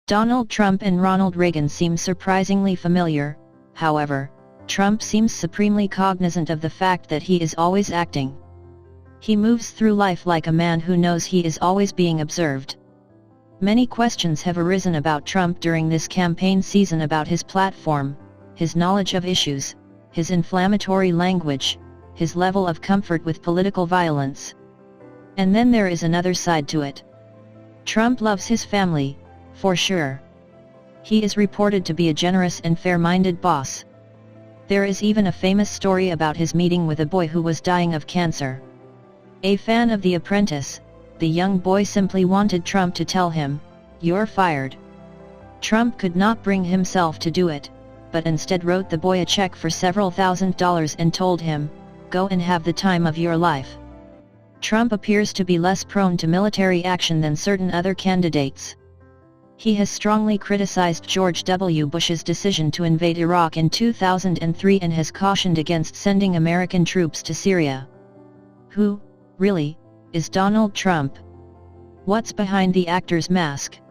Donald Trump and Ronald Reagan seem surprisingly familiar. However, Trump seems supremely cognizant of the fact that he is always acting. He moves through life like a man who knows he is always being observed. Many questions have arisen about Trump during this campaign season about his platform, his knowledge of issues, his inflammatory language, his level of comfort with political violence. And then there is another side to it. Trump loves his family, for sure. He is reported to be a generous and fair-minded boss. There is even a famous story about his meeting with a boy who was dying of cancer. A fan of The Apprentice, the young boy simply wanted Trump to tell him, "You're fired." Trump could not bring himself to do it, but instead wrote the boy a check for several $1,000s and told him, "Go and have the time of your life." Trump appears to be less prone to military action than certain other candidates. He has strongly criticized George W. Bush's decision to invade Iraq in 2003 and has cautioned against sending American troops to Syria. Who, really, is Donald Trump? What's behind the actor's mask?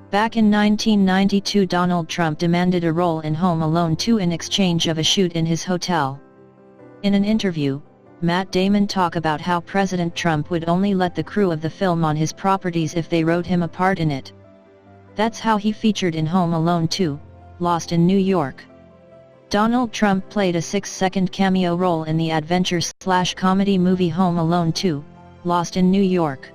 Back in 1992, Donald Trump demanded a role in Home Alone 2 in exchange of a shoot in his hotel. In an interview, Matt Damon talked about how President Trump would only let the crew of the film on his properties if they wrote him a part in it. That's how he featured in Home Alone 2, Lost in New York. Donald Trump played a 6-second cameo role in the adventure/comedy movie Home Alone 2, Lost in New York.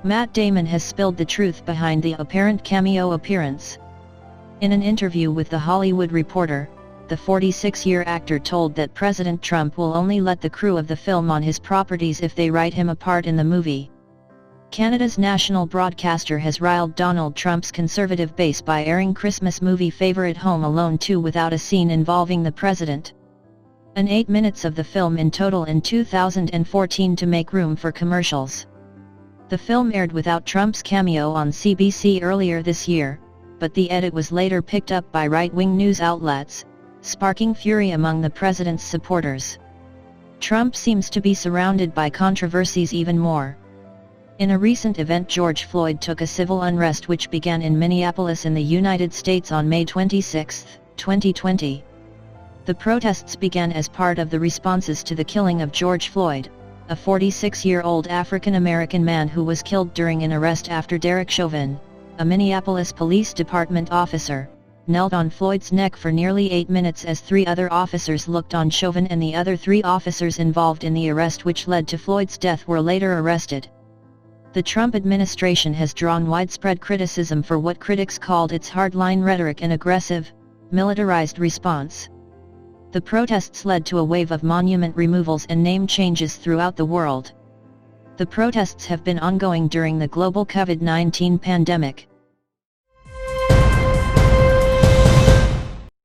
Matt Damon has spilled the truth behind the apparent cameo appearance. In an interview with The Hollywood Reporter, the 46-year actor told that President Trump will only let the crew of the film on his properties if they write him a part in the movie. Canada's national broadcaster has riled Donald Trump's conservative base by airing Christmas movie favorite Home Alone 2 without a scene involving the president. An 8 minutes of the film in total in 2014 to make room for commercials. The film aired without Trump's cameo on CBC earlier this year, but the edit was later picked up by right-wing news outlets, sparking fury among the president's supporters. Trump seems to be surrounded by controversies even more. In a recent event, George Floyd took a civil unrest which began in Minneapolis in the United States on May 26, 2020. The protests began as part of the responses to the killing of George Floyd, a 46-year-old African-American man who was killed during an arrest after Derek Chauvin, a Minneapolis Police Department officer, knelt on Floyd's neck for nearly 8 minutes as 3 other officers looked on. Chauvin and the other 3 officers involved in the arrest which led to Floyd's death were later arrested. The Trump administration has drawn widespread criticism for what critics called its hardline rhetoric and aggressive, militarized response. The protests led to a wave of monument removals and name changes throughout the world. The protests have been ongoing during the global COVID-19 pandemic.